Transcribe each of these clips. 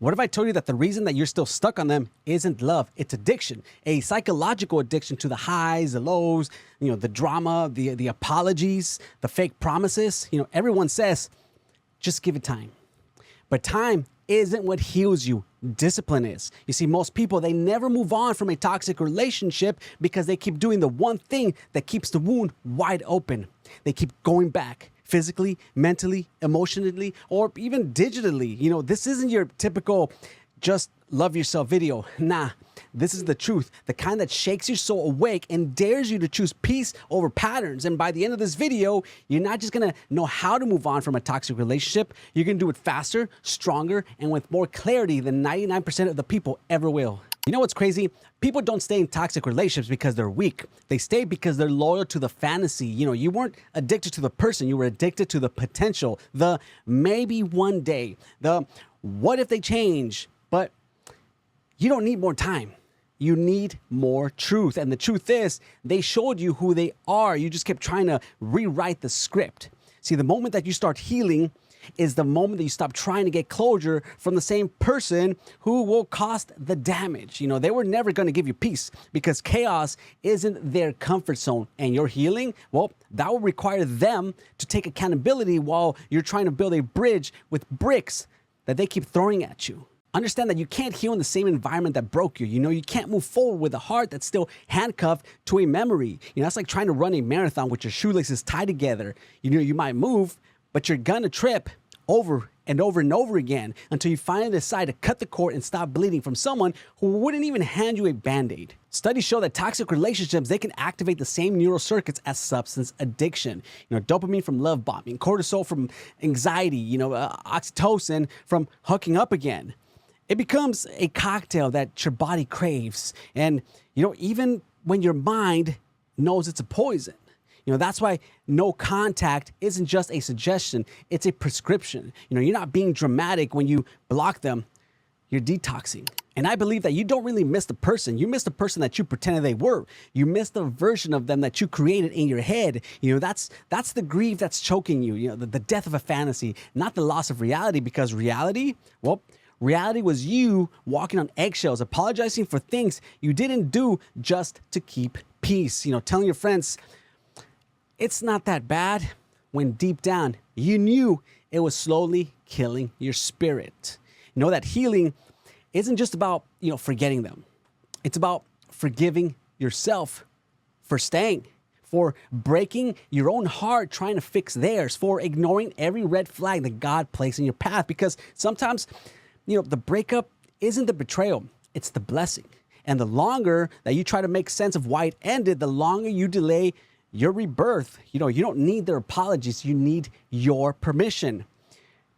What if I told you that the reason that you're still stuck on them isn't love, it's addiction, a psychological addiction to the highs, the lows, the drama, the apologies, the fake promises. Everyone says, just give it time. But time isn't what heals you. Discipline is. You see, most people, they never move on from a toxic relationship because they keep doing the one thing that keeps the wound wide open. They keep going back physically, mentally, emotionally, or even digitally. This isn't your typical just love yourself video. Nah, this is the truth, the kind that shakes your soul awake and dares you to choose peace over patterns. And by the end of this video, you're not just gonna know how to move on from a toxic relationship, you're gonna do it faster, stronger, and with more clarity than 99% of the people ever will. You know what's crazy? People don't stay in toxic relationships because they're weak. They stay because they're loyal to the fantasy. You weren't addicted to the person, you were addicted to the potential, the maybe one day, the what if they change. But you don't need more time. You need more truth. And the truth is, they showed you who they are. You just kept trying to rewrite the script. See, the moment that you start healing is the moment that you stop trying to get closure from the same person who will cost the damage. They were never going to give you peace because chaos isn't their comfort zone. And your healing, well, that will require them to take accountability while you're trying to build a bridge with bricks that they keep throwing at you. Understand that you can't heal in the same environment that broke you. You can't move forward with a heart that's still handcuffed to a memory. That's like trying to run a marathon with your shoelaces tied together. You might move, but you're gonna trip over and over and over again until you finally decide to cut the cord and stop bleeding from someone who wouldn't even hand you a Band-Aid. Studies show that toxic relationships, they can activate the same neural circuits as substance addiction. Dopamine from love bombing, cortisol from anxiety, oxytocin from hooking up again. It becomes a cocktail that your body craves. And, even when your mind knows it's a poison. That's why no contact isn't just a suggestion, it's a prescription. You're not being dramatic when you block them, you're detoxing. And I believe that you don't really miss the person. You miss the person that you pretended they were. You miss the version of them that you created in your head. That's the grief that's choking you, the death of a fantasy, not the loss of reality, because reality was you walking on eggshells, apologizing for things you didn't do just to keep peace. Telling your friends, it's not that bad, when deep down you knew it was slowly killing your spirit. That healing isn't just about, forgetting them. It's about forgiving yourself for staying, for breaking your own heart trying to fix theirs, for ignoring every red flag that God placed in your path. Because sometimes, the breakup isn't the betrayal, it's the blessing. And the longer that you try to make sense of why it ended, the longer you delay your rebirth. You don't need their apologies, you need your permission.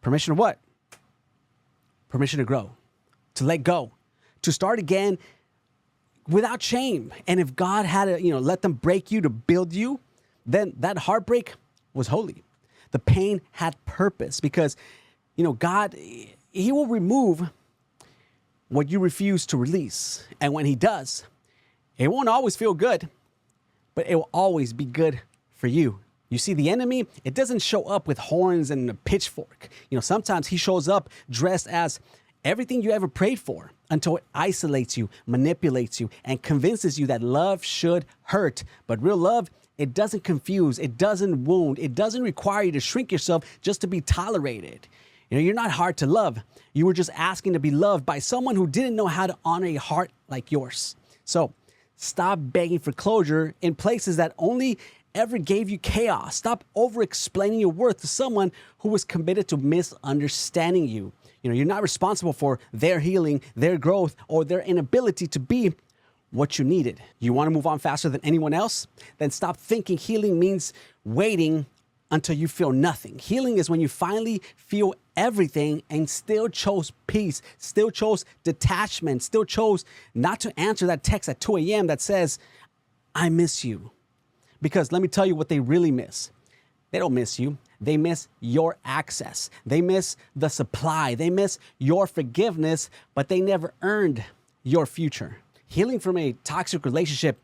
Permission to what? Permission to grow, to let go, to start again without shame. And if God had to, let them break you to build you, then that heartbreak was holy. The pain had purpose because, God, He will remove what you refuse to release. And when He does, it won't always feel good, but it will always be good for you. You see, the enemy, it doesn't show up with horns and a pitchfork. Sometimes he shows up dressed as everything you ever prayed for until it isolates you, manipulates you, and convinces you that love should hurt. But real love, it doesn't confuse, it doesn't wound, it doesn't require you to shrink yourself just to be tolerated. You're not hard to love. You were just asking to be loved by someone who didn't know how to honor a heart like yours. So stop begging for closure in places that only ever gave you chaos. Stop over-explaining your worth to someone who was committed to misunderstanding you. You're not responsible for their healing, their growth, or their inability to be what you needed. You want to move on faster than anyone else? Then stop thinking healing means waiting until you feel nothing. Healing is when you finally feel everything and still chose peace, still chose detachment, still chose not to answer that text at 2 a.m. that says, I miss you. Because let me tell you what they really miss. They don't miss you. They miss your access. They miss the supply. They miss your forgiveness, but they never earned your future. Healing from a toxic relationship,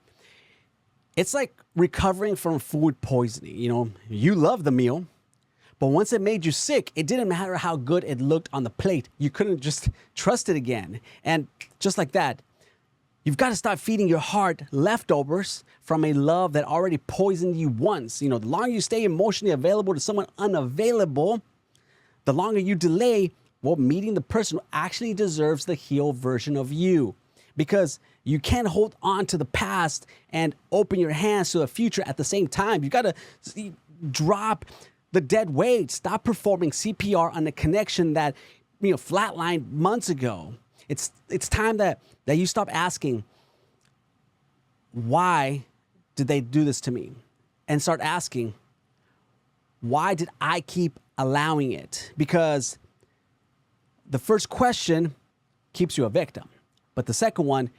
it's like recovering from food poisoning. You love the meal, But once it made you sick, it didn't matter how good it looked on the plate. You couldn't just trust it again. And just like that, you've got to stop feeding your heart leftovers from a love that already poisoned you once. The longer you stay emotionally available to someone unavailable, the longer you delay, meeting the person who actually deserves the healed version of you. Because you can't hold on to the past and open your hands to the future at the same time. You got to drop the dead weight. Stop performing CPR on a connection that flatlined months ago. It's time that you stop asking, why did they do this to me? And start asking, why did I keep allowing it? Because the first question keeps you a victim, but the second one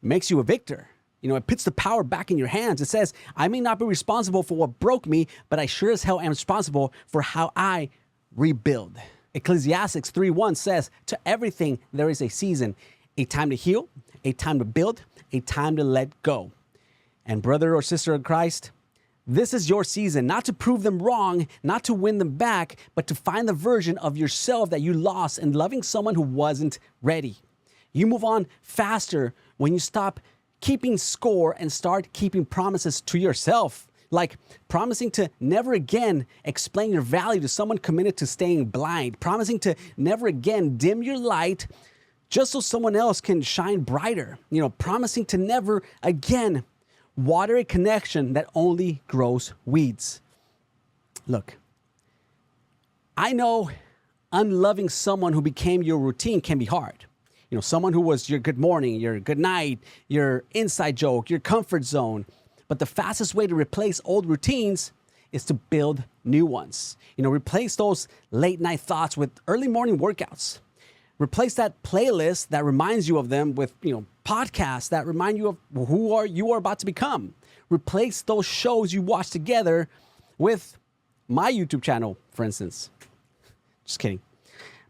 makes you a victor. It puts the power back in your hands. It says, I may not be responsible for what broke me, but I sure as hell am responsible for how I rebuild. Ecclesiastes 3:1 says, to everything there is a season, a time to heal, a time to build, a time to let go. And brother or sister in Christ, this is your season, not to prove them wrong, not to win them back, but to find the version of yourself that you lost in loving someone who wasn't ready. You move on faster when you stop keeping score and start keeping promises to yourself. Like promising to never again explain your value to someone committed to staying blind. Promising to never again dim your light just so someone else can shine brighter. Promising to never again water a connection that only grows weeds. Look, I know unloving someone who became your routine can be hard. Someone who was your good morning, your good night, your inside joke, your comfort zone. But the fastest way to replace old routines is to build new ones. Replace those late night thoughts with early morning workouts. Replace that playlist that reminds you of them with, podcasts that remind you of who you are about to become. Replace those shows you watch together with my YouTube channel, for instance. Just kidding.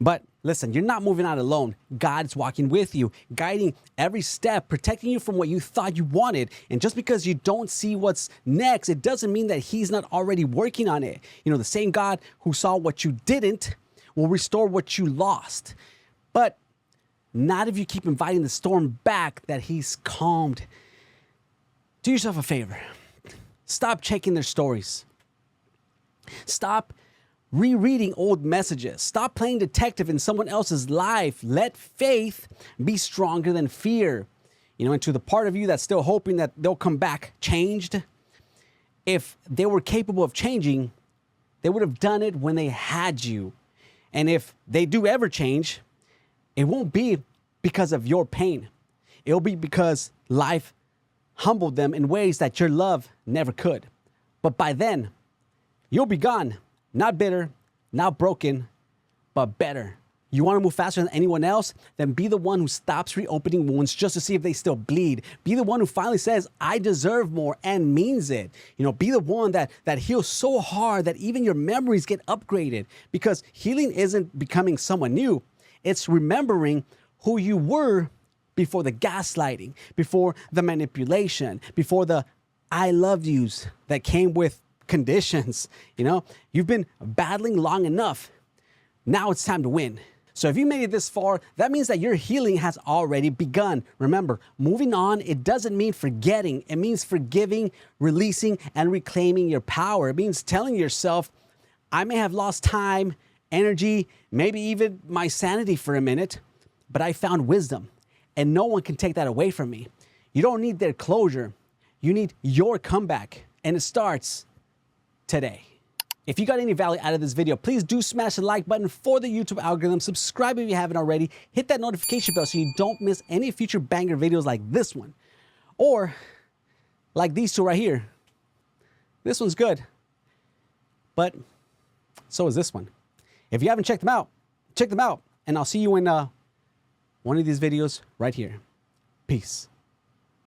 But listen, you're not moving out alone. God's walking with you, guiding every step, protecting you from what you thought you wanted. And just because you don't see what's next, it doesn't mean that he's not already working on it. The same God who saw what you didn't will restore what you lost. But not if you keep inviting the storm back that he's calmed. Do yourself a favor. Stop checking their stories. Stop rereading old messages. Stop playing detective in someone else's life. Let faith be stronger than fear. And to the part of you that's still hoping that they'll come back changed, if they were capable of changing, they would have done it when they had you. And if they do ever change, it won't be because of your pain. It'll be because life humbled them in ways that your love never could. But by then, you'll be gone. Not bitter, not broken, but better. You want to move faster than anyone else? Then be the one who stops reopening wounds just to see if they still bleed. Be the one who finally says, I deserve more, and means it. Be the one that heals so hard that even your memories get upgraded. Because healing isn't becoming someone new. It's remembering who you were before the gaslighting, before the manipulation, before the I love yous that came with conditions. You've been battling long enough. Now it's time to win. So if you made it this far, that means that your healing has already begun. Remember, moving on, it doesn't mean forgetting. It means forgiving, releasing, and reclaiming your power. It means telling yourself, I may have lost time, energy, maybe even my sanity for a minute, but I found wisdom, and no one can take that away from me. You don't need their closure. You need your comeback, and it starts today. If you got any value out of this video, please do smash the like button for the YouTube algorithm. Subscribe if you haven't already. Hit that notification bell so you don't miss any future banger videos like this one. Or like these two right here. This one's good. But so is this one. If you haven't checked them out, check them out. And I'll see you in one of these videos right here. Peace.